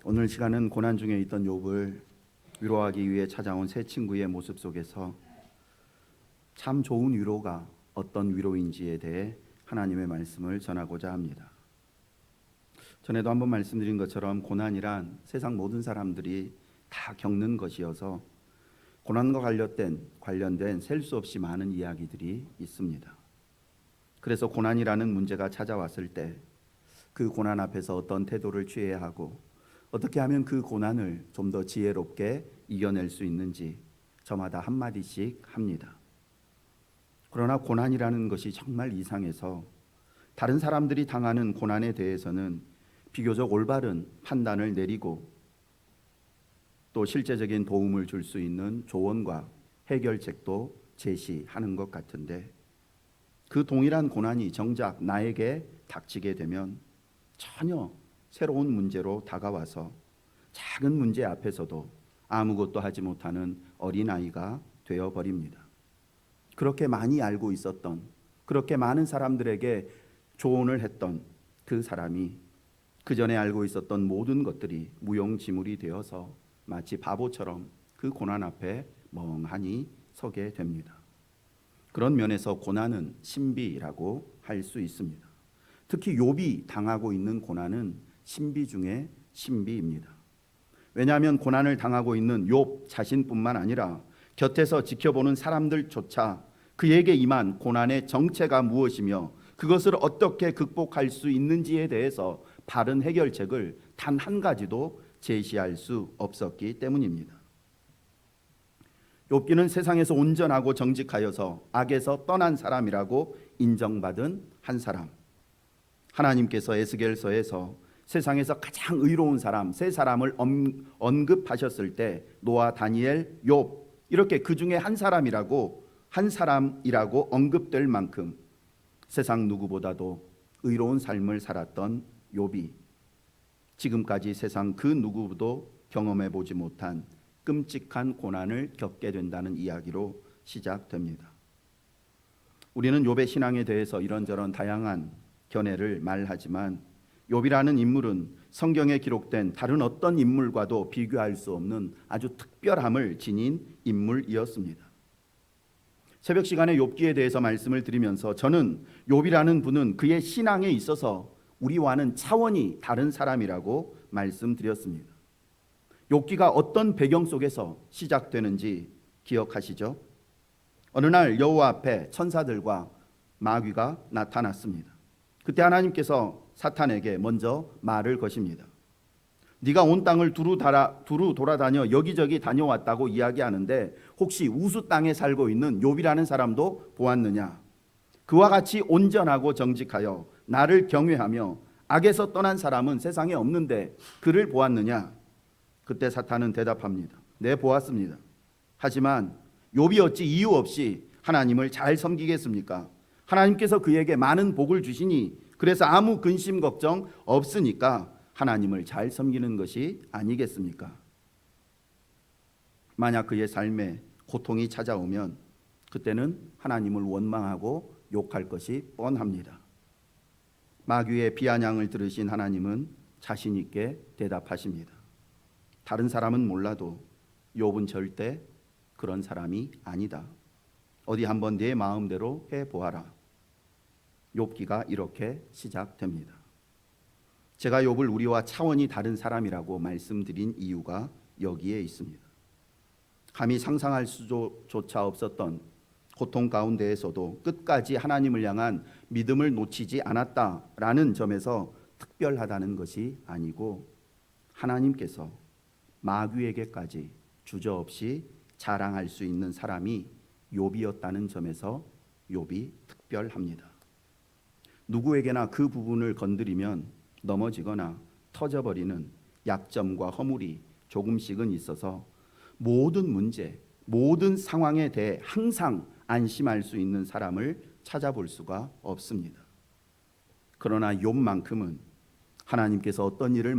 오늘 시간은 고난 중에 있던 욥을 위로하기 위해 찾아온 새 친구의 모습 속에서 참 좋은 위로가 어떤 위로인지에 대해 하나님의 말씀을 전하고자 합니다. 전에도 한번 말씀드린 것처럼 고난이란 세상 모든 사람들이 다 겪는 것이어서 고난과 관련된 셀 수 없이 많은 이야기들이 있습니다. 그래서 고난이라는 문제가 찾아왔을 때 그 고난 앞에서 어떤 태도를 취해야 하고 어떻게 하면 그 고난을 좀 더 지혜롭게 이겨낼 수 있는지 저마다 한마디씩 합니다. 그러나 고난이라는 것이 정말 이상해서 다른 사람들이 당하는 고난에 대해서는 비교적 올바른 판단을 내리고 또 실제적인 도움을 줄 수 있는 조언과 해결책도 제시하는 것 같은데, 그 동일한 고난이 정작 나에게 닥치게 되면 전혀 새로운 문제로 다가와서 작은 문제 앞에서도 아무것도 하지 못하는 어린아이가 되어버립니다. 그렇게 많이 알고 있었던, 그렇게 많은 사람들에게 조언을 했던 그 사람이 그 전에 알고 있었던 모든 것들이 무용지물이 되어서 마치 바보처럼 그 고난 앞에 멍하니 서게 됩니다. 그런 면에서 고난은 신비라고 할 수 있습니다. 특히 욥이 당하고 있는 고난은 신비 중에 신비입니다. 왜냐하면 고난을 당하고 있는 욥 자신뿐만 아니라 곁에서 지켜보는 사람들조차 그에게 임한 고난의 정체가 무엇이며 그것을 어떻게 극복할 수 있는지에 대해서 바른 해결책을 단 한 가지도 제시할 수 없었기 때문입니다. 욥기는 세상에서 온전하고 정직하여서 악에서 떠난 사람이라고 인정받은 한 사람, 하나님께서 에스겔서에서 세상에서 가장 의로운 사람 세 사람을 언급하셨을 때 노아, 다니엘, 욥 이렇게 그 중에 한 사람이라고 언급될 만큼 세상 누구보다도 의로운 삶을 살았던 욥이 지금까지 세상 그 누구도 경험해 보지 못한 끔찍한 고난을 겪게 된다는 이야기로 시작됩니다. 우리는 욥의 신앙에 대해서 이런저런 다양한 견해를 말하지만 욥이라는 인물은 성경에 기록된 다른 어떤 인물과도 비교할 수 없는 아주 특별함을 지닌 인물이었습니다. 새벽 시간에 욥기에 대해서 말씀을 드리면서 저는 욥이라는 분은 그의 신앙에 있어서 우리와는 차원이 다른 사람이라고 말씀드렸습니다. 욥기가 어떤 배경 속에서 시작되는지 기억하시죠? 어느 날 여호와 앞에 천사들과 마귀가 나타났습니다. 그때 하나님께서 사탄에게 먼저 말을 거십니다. 네가 온 땅을 두루 돌아다녀 여기저기 다녀왔다고 이야기하는데 혹시 우수 땅에 살고 있는 욥이라는 사람도 보았느냐? 그와 같이 온전하고 정직하여 나를 경외하며 악에서 떠난 사람은 세상에 없는데 그를 보았느냐? 그때 사탄은 대답합니다. 네, 보았습니다. 하지만 욥이 어찌 이유 없이 하나님을 잘 섬기겠습니까? 하나님께서 그에게 많은 복을 주시니 그래서 아무 근심 걱정 없으니까 하나님을 잘 섬기는 것이 아니겠습니까? 만약 그의 삶에 고통이 찾아오면 그때는 하나님을 원망하고 욕할 것이 뻔합니다. 마귀의 비아냥을 들으신 하나님은 자신 있게 대답하십니다. 다른 사람은 몰라도 욥은 절대 그런 사람이 아니다. 어디 한번 네 마음대로 해보아라. 욥기가 이렇게 시작됩니다. 제가 욥을 우리와 차원이 다른 사람이라고 말씀드린 이유가 여기에 있습니다. 감히 상상할 수조차 없었던 고통 가운데에서도 끝까지 하나님을 향한 믿음을 놓치지 않았다라는 점에서 특별하다는 것이 아니고 하나님께서 마귀에게까지 주저없이 자랑할 수 있는 사람이 욥이었다는 점에서 욥이 특별합니다. 누구에게나 그 부분을 건드리면 넘어지거나 터져버리는 약점과 허물이 조금씩은 있어서 모든 문제, 모든 상황에 대해 항상 안심할 수 있는 사람을 찾아볼 수가 없습니다. 그러나 욥만큼은 하나님께서 어떤 일을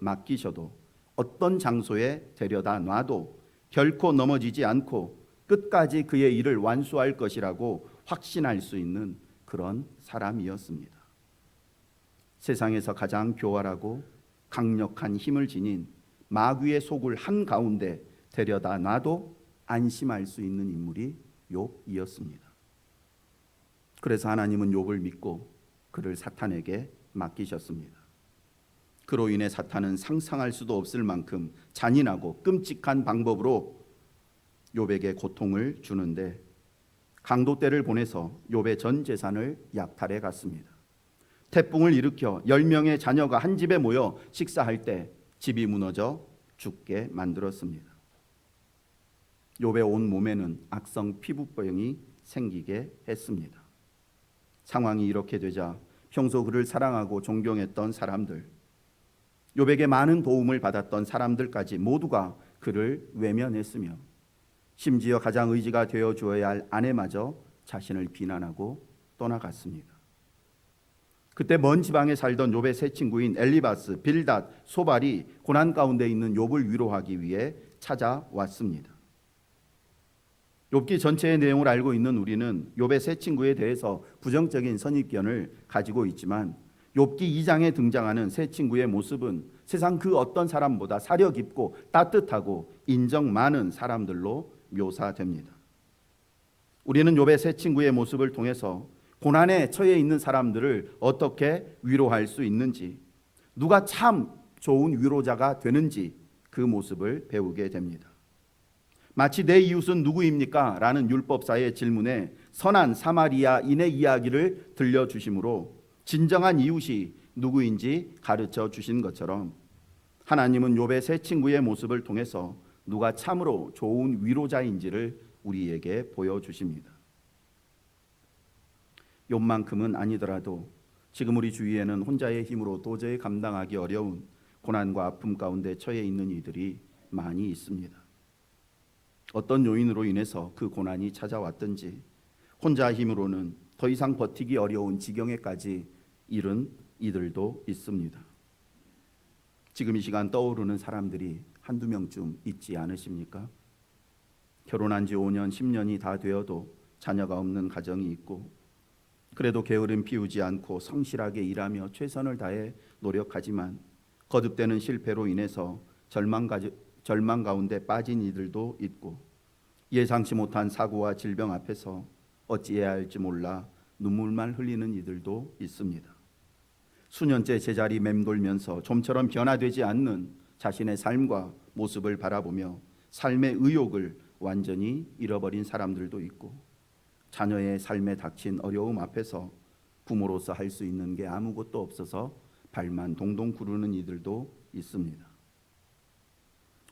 맡기셔도 어떤 장소에 데려다 놔도 결코 넘어지지 않고 끝까지 그의 일을 완수할 것이라고 확신할 수 있는 그런 사람이었습니다. 세상에서 가장 교활하고 강력한 힘을 지닌 마귀의 속을 한가운데 데려다 놔도 안심할 수 있는 인물이 욥이었습니다. 그래서 하나님은 욥을 믿고 그를 사탄에게 맡기셨습니다. 그로 인해 사탄은 상상할 수도 없을 만큼 잔인하고 끔찍한 방법으로 욥에게 고통을 주는데 강도떼를 보내서 욥의 전 재산을 약탈해 갔습니다. 태풍을 일으켜 10명의 자녀가 한 집에 모여 식사할 때 집이 무너져 죽게 만들었습니다. 욥의 온 몸에는 악성 피부병이 생기게 했습니다. 상황이 이렇게 되자 평소 그를 사랑하고 존경했던 사람들, 욥에게 많은 도움을 받았던 사람들까지 모두가 그를 외면했으며 심지어 가장 의지가 되어 주어야 할 아내마저 자신을 비난하고 떠나갔습니다. 그때 먼 지방에 살던 욥의 세 친구인 엘리바스, 빌닷, 소발이 고난 가운데 있는 욥을 위로하기 위해 찾아왔습니다. 욥기 전체의 내용을 알고 있는 우리는 욥의 세 친구에 대해서 부정적인 선입견을 가지고 있지만 욥기 2장에 등장하는 세 친구의 모습은 세상 그 어떤 사람보다 사려 깊고 따뜻하고 인정 많은 사람들로 묘사됩니다. 우리는 욥의 세 친구의 모습을 통해서 고난에 처해 있는 사람들을 어떻게 위로할 수 있는지, 누가 참 좋은 위로자가 되는지 그 모습을 배우게 됩니다. 마치 내 이웃은 누구입니까? 라는 율법사의 질문에 선한 사마리아인의 이야기를 들려주심으로 진정한 이웃이 누구인지 가르쳐 주신 것처럼 하나님은 욥의 세 친구의 모습을 통해서 누가 참으로 좋은 위로자인지를 우리에게 보여주십니다. 욥만큼은 아니더라도 지금 우리 주위에는 혼자의 힘으로 도저히 감당하기 어려운 고난과 아픔 가운데 처해 있는 이들이 많이 있습니다. 어떤 요인으로 인해서 그 고난이 찾아왔든지 혼자 힘으로는 더 이상 버티기 어려운 지경에까지 이른 이들도 있습니다. 지금 이 시간 떠오르는 사람들이 한두 명쯤 있지 않으십니까? 결혼한 지 5년, 10년이 다 되어도 자녀가 없는 가정이 있고 그래도 게으름 피우지 않고 성실하게 일하며 최선을 다해 노력하지만 거듭되는 실패로 인해서 절망 가운데 빠진 이들도 있고 예상치 못한 사고와 질병 앞에서 어찌해야 할지 몰라 눈물만 흘리는 이들도 있습니다. 수년째 제자리 맴돌면서 좀처럼 변화되지 않는 자신의 삶과 모습을 바라보며 삶의 의욕을 완전히 잃어버린 사람들도 있고 자녀의 삶에 닥친 어려움 앞에서 부모로서 할 수 있는 게 아무것도 없어서 발만 동동 구르는 이들도 있습니다.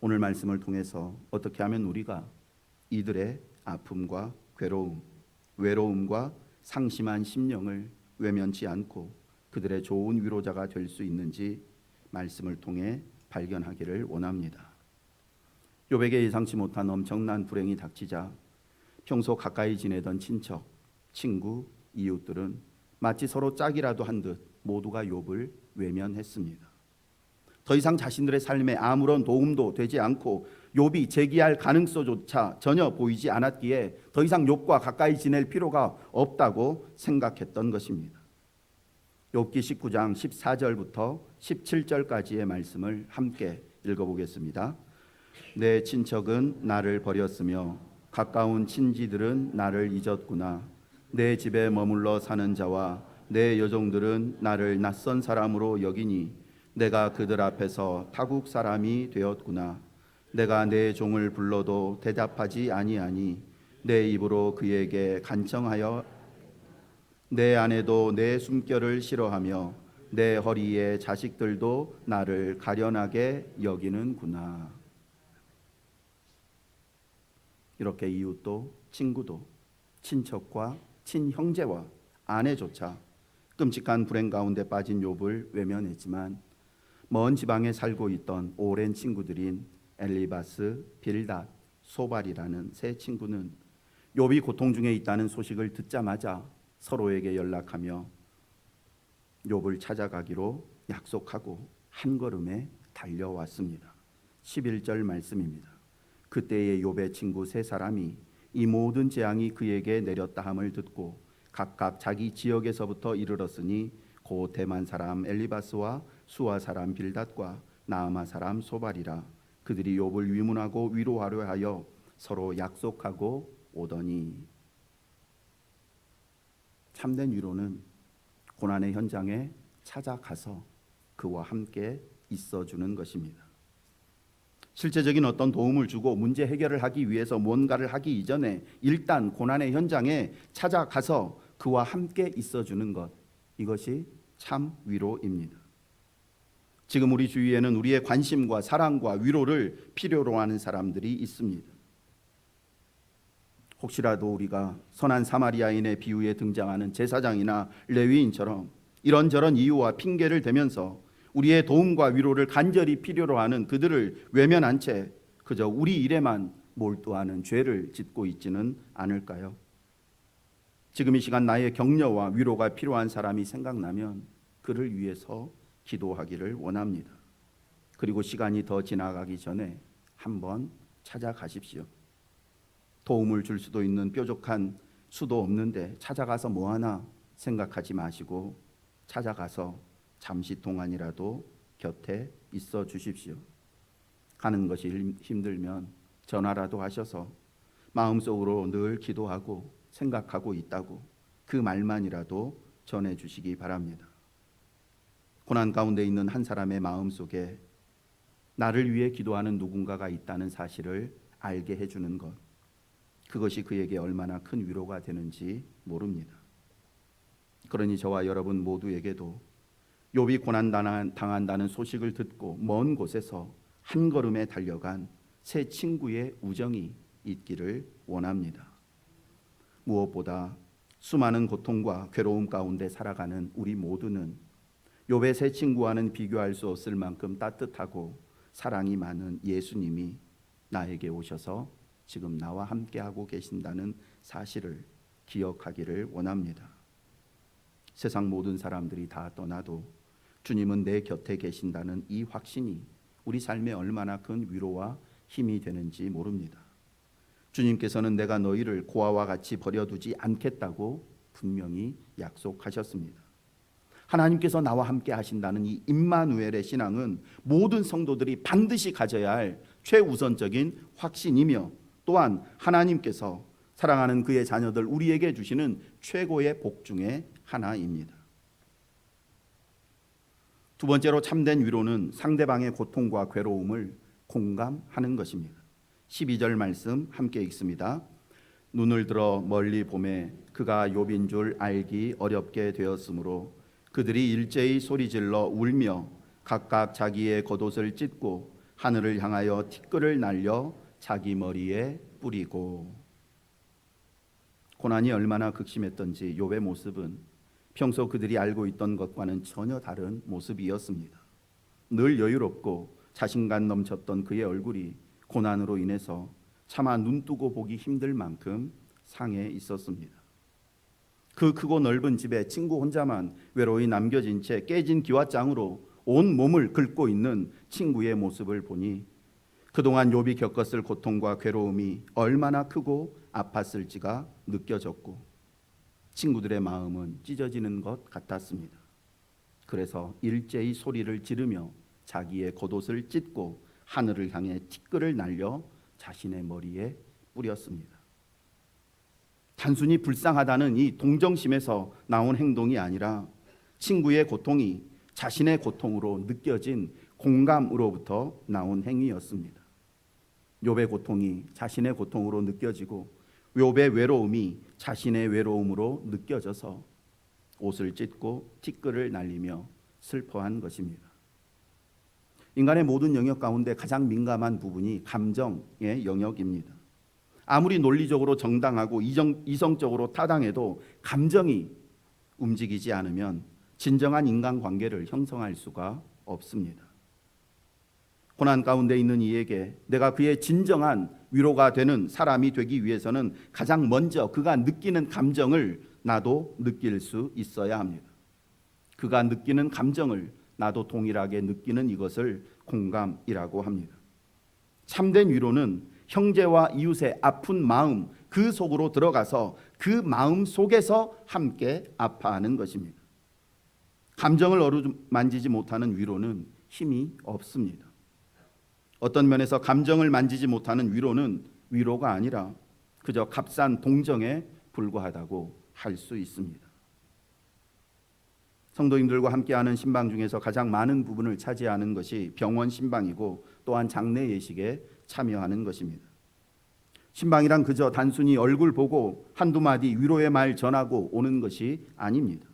오늘 말씀을 통해서 어떻게 하면 우리가 이들의 아픔과 괴로움, 외로움과 상심한 심령을 외면치 않고 그들의 좋은 위로자가 될 수 있는지 말씀을 통해 발견하기를 원합니다. 욥에게 예상치 못한 엄청난 불행이 닥치자 평소 가까이 지내던 친척, 친구, 이웃들은 마치 서로 짝이라도 한 듯 모두가 욥을 외면했습니다. 더 이상 자신들의 삶에 아무런 도움도 되지 않고 욥이 재기할 가능성조차 전혀 보이지 않았기에 더 이상 욥과 가까이 지낼 필요가 없다고 생각했던 것입니다. 욥기 19장 14절부터 17절까지의 말씀을 함께 읽어보겠습니다. 내 친척은 나를 버렸으며 가까운 친지들은 나를 잊었구나. 내 집에 머물러 사는 자와 내 여종들은 나를 낯선 사람으로 여기니 내가 그들 앞에서 타국 사람이 되었구나. 내가 내 종을 불러도 대답하지 아니하니 내 입으로 그에게 간청하여 내 아내도 내 숨결을 싫어하며 내 허리의 자식들도 나를 가련하게 여기는구나. 이렇게 이웃도 친구도 친척과 친형제와 아내조차 끔찍한 불행 가운데 빠진 욥을 외면했지만 먼 지방에 살고 있던 오랜 친구들인 엘리바스, 빌닷, 소발이라는 세 친구는 욥이 고통 중에 있다는 소식을 듣자마자 서로에게 연락하며 욥을 찾아가기로 약속하고 한 걸음에 달려왔습니다. 11절 말씀입니다. 그때의 욥의 친구 세 사람이 이 모든 재앙이 그에게 내렸다 함을 듣고 각각 자기 지역에서부터 이르렀으니 고 대만 사람 엘리바스와 수아 사람 빌닷과 나아마 사람 소발이라. 그들이 욥을 위문하고 위로하려 하여 서로 약속하고 오더니. 참된 위로는 고난의 현장에 찾아가서 그와 함께 있어주는 것입니다. 실제적인 어떤 도움을 주고 문제 해결을 하기 위해서 뭔가를 하기 이전에 일단 고난의 현장에 찾아가서 그와 함께 있어주는 것, 이것이 참 위로입니다. 지금 우리 주위에는 우리의 관심과 사랑과 위로를 필요로 하는 사람들이 있습니다. 혹시라도 우리가 선한 사마리아인의 비유에 등장하는 제사장이나 레위인처럼 이런저런 이유와 핑계를 대면서 우리의 도움과 위로를 간절히 필요로 하는 그들을 외면한 채 그저 우리 일에만 몰두하는 죄를 짓고 있지는 않을까요? 지금 이 시간 나의 격려와 위로가 필요한 사람이 생각나면 그를 위해서 기도하기를 원합니다. 그리고 시간이 더 지나가기 전에 한번 찾아가십시오. 도움을 줄 수도 있는 뾰족한 수도 없는데 찾아가서 뭐하나 생각하지 마시고 찾아가서 잠시 동안이라도 곁에 있어 주십시오. 가는 것이 힘들면 전화라도 하셔서 마음속으로 늘 기도하고 생각하고 있다고 그 말만이라도 전해 주시기 바랍니다. 고난 가운데 있는 한 사람의 마음속에 나를 위해 기도하는 누군가가 있다는 사실을 알게 해주는 것, 그것이 그에게 얼마나 큰 위로가 되는지 모릅니다. 그러니 저와 여러분 모두에게도 욥이 고난 당한다는 소식을 듣고 먼 곳에서 한 걸음에 달려간 새 친구의 우정이 있기를 원합니다. 무엇보다 수많은 고통과 괴로움 가운데 살아가는 우리 모두는 욥의 새 친구와는 비교할 수 없을 만큼 따뜻하고 사랑이 많은 예수님이 나에게 오셔서 지금 나와 함께하고 계신다는 사실을 기억하기를 원합니다. 세상 모든 사람들이 다 떠나도 주님은 내 곁에 계신다는 이 확신이 우리 삶에 얼마나 큰 위로와 힘이 되는지 모릅니다. 주님께서는 내가 너희를 고아와 같이 버려두지 않겠다고 분명히 약속하셨습니다. 하나님께서 나와 함께 하신다는 이 임마누엘의 신앙은 모든 성도들이 반드시 가져야 할 최우선적인 확신이며 또한 하나님께서 사랑하는 그의 자녀들 우리에게 주시는 최고의 복 중에 하나입니다. 두 번째로 참된 위로는 상대방의 고통과 괴로움을 공감하는 것입니다. 12절 말씀 함께 읽습니다. 눈을 들어 멀리 보매 그가 욥인 줄 알기 어렵게 되었으므로 그들이 일제히 소리질러 울며 각각 자기의 겉옷을 찢고 하늘을 향하여 티끌을 날려 자기 머리에 뿌리고. 고난이 얼마나 극심했던지 욥의 모습은 평소 그들이 알고 있던 것과는 전혀 다른 모습이었습니다. 늘 여유롭고 자신감 넘쳤던 그의 얼굴이 고난으로 인해서 차마 눈뜨고 보기 힘들 만큼 상해 있었습니다. 그 크고 넓은 집에 친구 혼자만 외로이 남겨진 채 깨진 기와장으로 온 몸을 긁고 있는 친구의 모습을 보니 그동안 욥이 겪었을 고통과 괴로움이 얼마나 크고 아팠을지가 느껴졌고 친구들의 마음은 찢어지는 것 같았습니다. 그래서 일제히 소리를 지르며 자기의 겉옷을 찢고 하늘을 향해 티끌을 날려 자신의 머리에 뿌렸습니다. 단순히 불쌍하다는 이 동정심에서 나온 행동이 아니라 친구의 고통이 자신의 고통으로 느껴진 공감으로부터 나온 행위였습니다. 욥의 고통이 자신의 고통으로 느껴지고 욥의 외로움이 자신의 외로움으로 느껴져서 옷을 찢고 티끌을 날리며 슬퍼한 것입니다. 인간의 모든 영역 가운데 가장 민감한 부분이 감정의 영역입니다. 아무리 논리적으로 정당하고 이성적으로 타당해도 감정이 움직이지 않으면 진정한 인간관계를 형성할 수가 없습니다. 고난 가운데 있는 이에게 내가 그의 진정한 위로가 되는 사람이 되기 위해서는 가장 먼저 그가 느끼는 감정을 나도 느낄 수 있어야 합니다. 그가 느끼는 감정을 나도 동일하게 느끼는 이것을 공감이라고 합니다. 참된 위로는 형제와 이웃의 아픈 마음 그 속으로 들어가서 그 마음 속에서 함께 아파하는 것입니다. 감정을 어루만지지 못하는 위로는 힘이 없습니다. 어떤 면에서 감정을 만지지 못하는 위로는 위로가 아니라 그저 값싼 동정에 불과하다고 할 수 있습니다. 성도님들과 함께하는 신방 중에서 가장 많은 부분을 차지하는 것이 병원 신방이고 또한 장례 예식에 참여하는 것입니다. 신방이란 그저 단순히 얼굴 보고 한두 마디 위로의 말 전하고 오는 것이 아닙니다.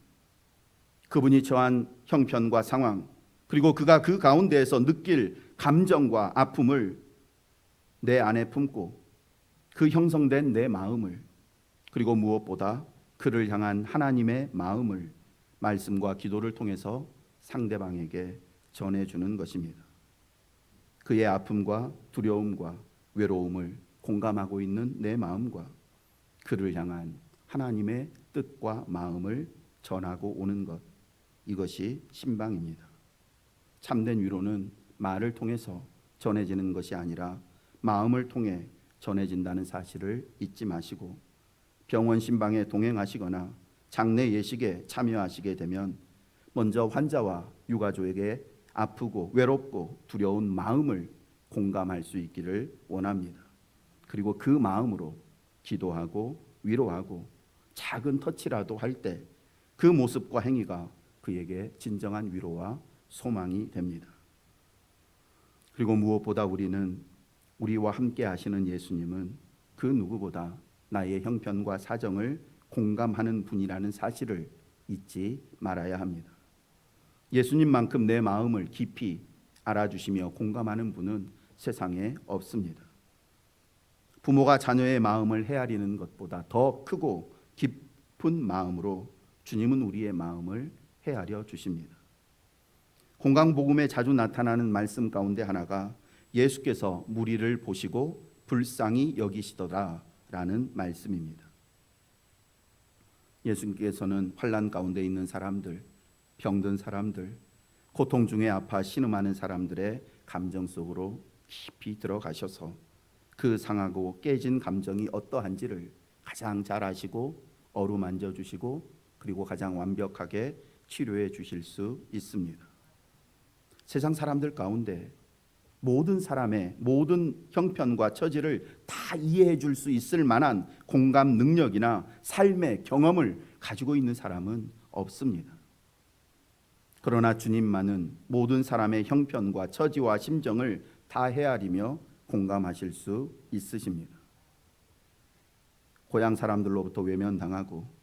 그분이 처한 형편과 상황, 그리고 그가 그 가운데에서 느낄 감정과 아픔을 내 안에 품고 그 형성된 내 마음을, 그리고 무엇보다 그를 향한 하나님의 마음을 말씀과 기도를 통해서 상대방에게 전해주는 것입니다. 그의 아픔과 두려움과 외로움을 공감하고 있는 내 마음과 그를 향한 하나님의 뜻과 마음을 전하고 오는 것, 이것이 신방입니다. 참된 위로는 말을 통해서 전해지는 것이 아니라 마음을 통해 전해진다는 사실을 잊지 마시고, 병원 신방에 동행하시거나 장례 예식에 참여하시게 되면 먼저 환자와 유가족에게 아프고 외롭고 두려운 마음을 공감할 수 있기를 원합니다. 그리고 그 마음으로 기도하고 위로하고 작은 터치라도 할 때 그 모습과 행위가 그에게 진정한 위로와 소망이 됩니다. 그리고 무엇보다 우리는, 우리와 함께 하시는 예수님은 그 누구보다 나의 형편과 사정을 공감하는 분이라는 사실을 잊지 말아야 합니다. 예수님만큼 내 마음을 깊이 알아주시며 공감하는 분은 세상에 없습니다. 부모가 자녀의 마음을 헤아리는 것보다 더 크고 깊은 마음으로 주님은 우리의 마음을 헤아려 주십니다. 공강복음에 자주 나타나는 말씀 가운데 하나가 예수께서 무리를 보시고 불쌍히 여기시더라라는 말씀입니다. 예수께서는 환난 가운데 있는 사람들, 병든 사람들, 고통 중에 아파 신음하는 사람들의 감정 속으로 깊이 들어가셔서 그 상하고 깨진 감정이 어떠한지를 가장 잘 아시고 어루만져 주시고 그리고 가장 완벽하게 치료해 주실 수 있습니다. 세상 사람들 가운데 모든 사람의 모든 형편과 처지를 다 이해해 줄 수 있을 만한 공감 능력이나 삶의 경험을 가지고 있는 사람은 없습니다. 그러나 주님만은 모든 사람의 형편과 처지와 심정을 다 헤아리며 공감하실 수 있으십니다. 고향 사람들로부터 외면당하고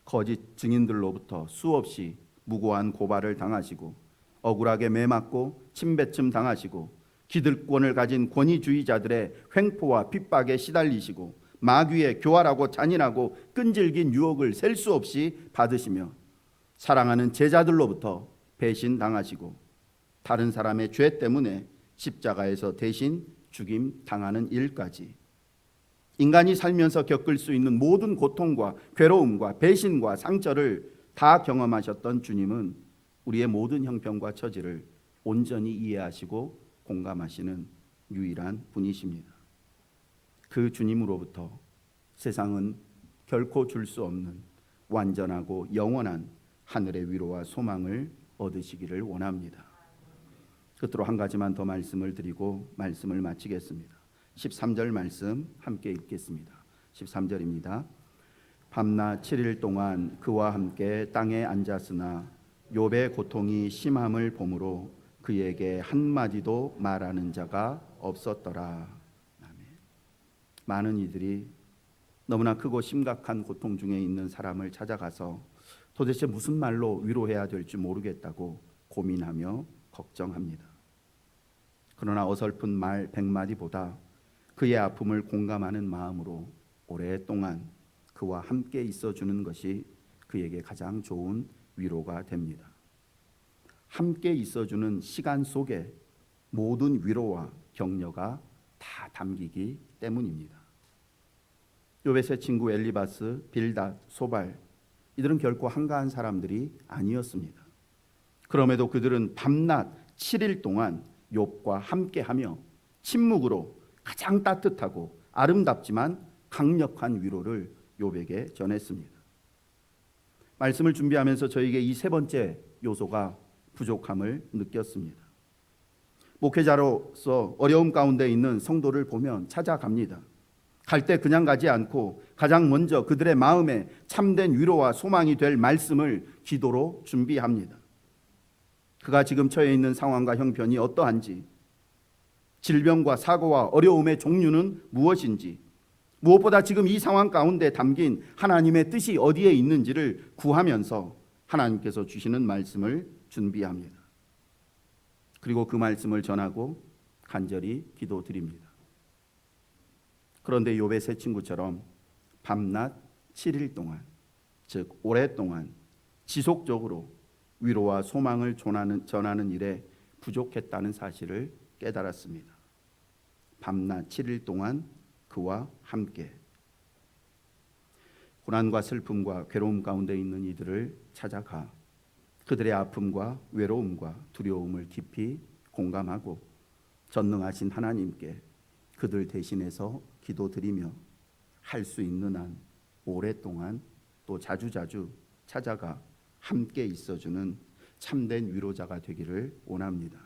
거짓 증인들로부터 수없이 무고한 고발을 당하시고 억울하게 매맞고 침뱉음 당하시고 기득권을 가진 권위주의자들의 횡포와 핍박에 시달리시고 마귀의 교활하고 잔인하고 끈질긴 유혹을 셀 수 없이 받으시며 사랑하는 제자들로부터 배신당하시고 다른 사람의 죄 때문에 십자가에서 대신 죽임 당하는 일까지 인간이 살면서 겪을 수 있는 모든 고통과 괴로움과 배신과 상처를 다 경험하셨던 주님은 우리의 모든 형편과 처지를 온전히 이해하시고 공감하시는 유일한 분이십니다. 그 주님으로부터 세상은 결코 줄 수 없는 완전하고 영원한 하늘의 위로와 소망을 얻으시기를 원합니다. 끝으로 한 가지만 더 말씀을 드리고 말씀을 마치겠습니다. 13절 말씀 함께 읽겠습니다. 13절입니다. 밤낮 7일 동안 그와 함께 땅에 앉았으나 욥의 고통이 심함을 보므로 그에게 한마디도 말하는 자가 없었더라. 아멘. 많은 이들이 너무나 크고 심각한 고통 중에 있는 사람을 찾아가서 도대체 무슨 말로 위로해야 될지 모르겠다고 고민하며 걱정합니다. 그러나 어설픈 말 100마디보다 그의 아픔을 공감하는 마음으로 오랫동안 그와 함께 있어주는 것이 그에게 가장 좋은 위로가 됩니다. 함께 있어주는 시간 속에 모든 위로와 격려가 다 담기기 때문입니다. 욥의 세 친구 엘리바스, 빌닷, 소발, 이들은 결코 한가한 사람들이 아니었습니다. 그럼에도 그들은 밤낮 7일 동안 욥과 함께하며 침묵으로 가장 따뜻하고 아름답지만 강력한 위로를 욥에게 전했습니다. 말씀을 준비하면서 저에게 이 세 번째 요소가 부족함을 느꼈습니다. 목회자로서 어려움 가운데 있는 성도를 보면 찾아갑니다. 갈 때 그냥 가지 않고 가장 먼저 그들의 마음에 참된 위로와 소망이 될 말씀을 기도로 준비합니다. 그가 지금 처해 있는 상황과 형편이 어떠한지, 질병과 사고와 어려움의 종류는 무엇인지, 무엇보다 지금 이 상황 가운데 담긴 하나님의 뜻이 어디에 있는지를 구하면서 하나님께서 주시는 말씀을 준비합니다. 그리고 그 말씀을 전하고 간절히 기도드립니다. 그런데 욥의 세 친구처럼 밤낮 7일 동안, 즉 오랫동안 지속적으로 위로와 소망을 전하는 일에 부족했다는 사실을 깨달았습니다. 밤낮 7일 동안 그와 함께 고난과 슬픔과 괴로움 가운데 있는 이들을 찾아가 그들의 아픔과 외로움과 두려움을 깊이 공감하고 전능하신 하나님께 그들 대신해서 기도드리며 할 수 있는 한 오랫동안 또 자주자주 찾아가 함께 있어주는 참된 위로자가 되기를 원합니다.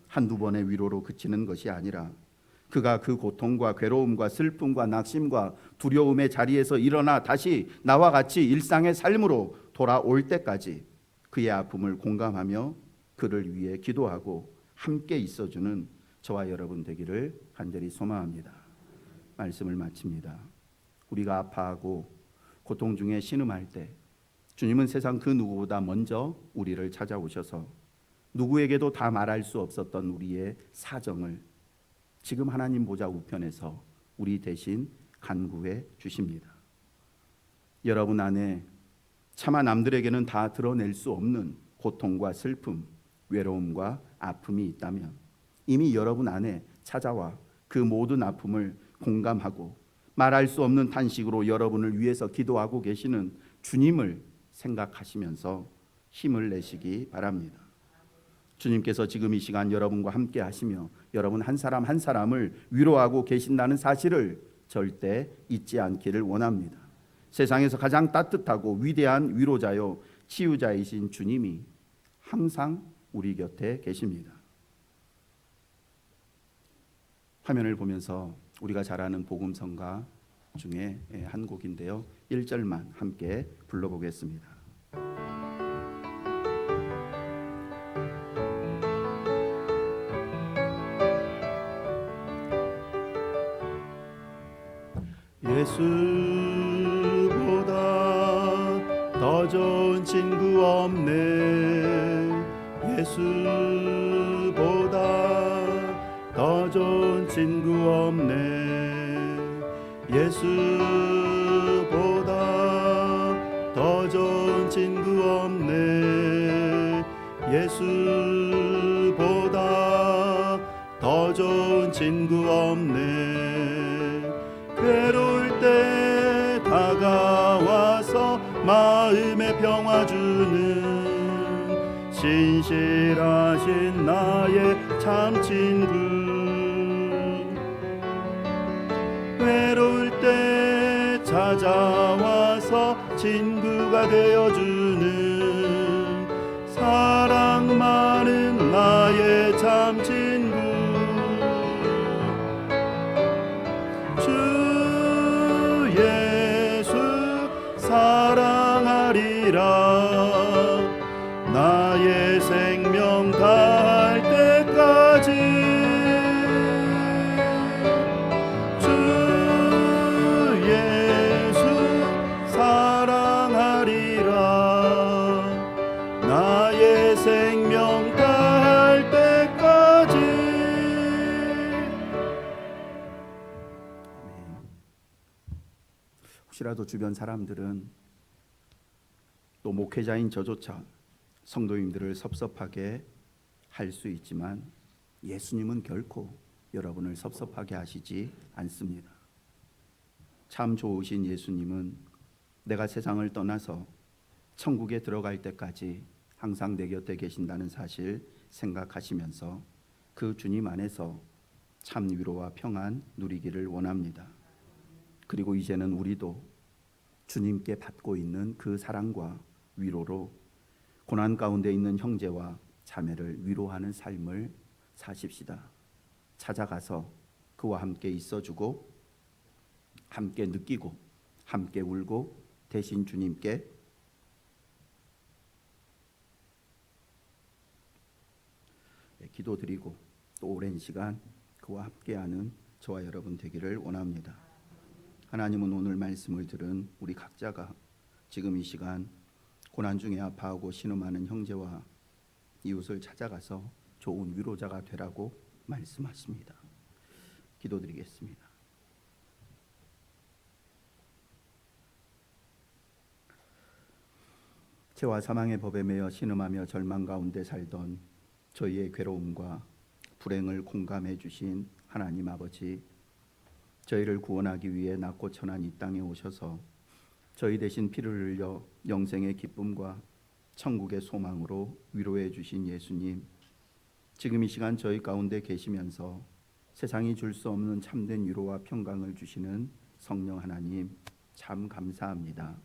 한두 번의 위로로 그치는 것이 아니라 그가 그 고통과 괴로움과 슬픔과 낙심과 두려움의 자리에서 일어나 다시 나와 같이 일상의 삶으로 돌아올 때까지 그의 아픔을 공감하며 그를 위해 기도하고 함께 있어주는 저와 여러분 되기를 간절히 소망합니다. 말씀을 마칩니다. 우리가 아파하고 고통 중에 신음할 때 주님은 세상 그 누구보다 먼저 우리를 찾아오셔서 누구에게도 다 말할 수 없었던 우리의 사정을 지금 하나님 보좌 우편에서 우리 대신 간구해 주십니다. 여러분 안에 차마 남들에게는 다 드러낼 수 없는 고통과 슬픔, 외로움과 아픔이 있다면 이미 여러분 안에 찾아와 그 모든 아픔을 공감하고 말할 수 없는 탄식으로 여러분을 위해서 기도하고 계시는 주님을 생각하시면서 힘을 내시기 바랍니다. 주님께서 지금 이 시간 여러분과 함께 하시며 여러분 한 사람 한 사람을 위로하고 계신다는 사실을 절대 잊지 않기를 원합니다. 세상에서 가장 따뜻하고 위대한 위로자요 치유자이신 주님이 항상 우리 곁에 계십니다. 화면을 보면서 우리가 잘 아는 복음성가 중에 한 곡인데요. 1절만 함께 불러보겠습니다. 예수보다 더 좋은 친구 없네. 예수보다 더 좋은 친구 없네. 예수보다 더 좋은 친구 없네. 예수보다 더 좋은 친구 없네. 괴로울 때 다가와서 마음의 평화 주는 신실하신 나의 참 친구. 외로울 때 찾아와서 친구가 되어주는 사랑 많은 나의 참 친구. 주 예수 사랑하리라. 나의 생명 다할 때까지. 혹시라도 주변 사람들은 또 목회자인 저조차 성도님들을 섭섭하게 할 수 있지만 예수님은 결코 여러분을 섭섭하게 하시지 않습니다. 참 좋으신 예수님은 내가 세상을 떠나서 천국에 들어갈 때까지 항상 내 곁에 계신다는 사실 생각하시면서 그 주님 안에서 참 위로와 평안 누리기를 원합니다. 그리고 이제는 우리도 주님께 받고 있는 그 사랑과 위로로 고난 가운데 있는 형제와 자매를 위로하는 삶을 사십시다. 찾아가서 그와 함께 있어주고 함께 느끼고 함께 울고 대신 주님께 기도드리고 또 오랜 시간 그와 함께하는 저와 여러분 되기를 원합니다. 하나님은 오늘 말씀을 들은 우리 각자가 지금 이 시간 고난 중에 아파하고 신음하는 형제와 이웃을 찾아가서 좋은 위로자가 되라고 말씀하십니다. 기도드리겠습니다. 죄와 사망의 법에 매여 신음하며 절망 가운데 살던 저희의 괴로움과 불행을 공감해 주신 하나님 아버지, 저희를 구원하기 위해 낮고 천한 이 땅에 오셔서 저희 대신 피를 흘려 영생의 기쁨과 천국의 소망으로 위로해 주신 예수님, 지금 이 시간 저희 가운데 계시면서 세상이 줄 수 없는 참된 위로와 평강을 주시는 성령 하나님, 참 감사합니다.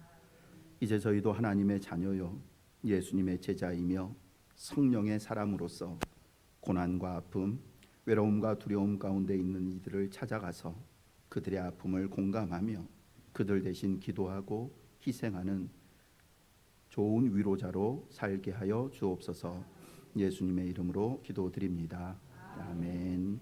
이제 저희도 하나님의 자녀요 예수님의 제자이며 성령의 사람으로서 고난과 아픔, 외로움과 두려움 가운데 있는 이들을 찾아가서 그들의 아픔을 공감하며 그들 대신 기도하고 희생하는 좋은 위로자로 살게 하여 주옵소서. 예수님의 이름으로 기도드립니다. 아멘.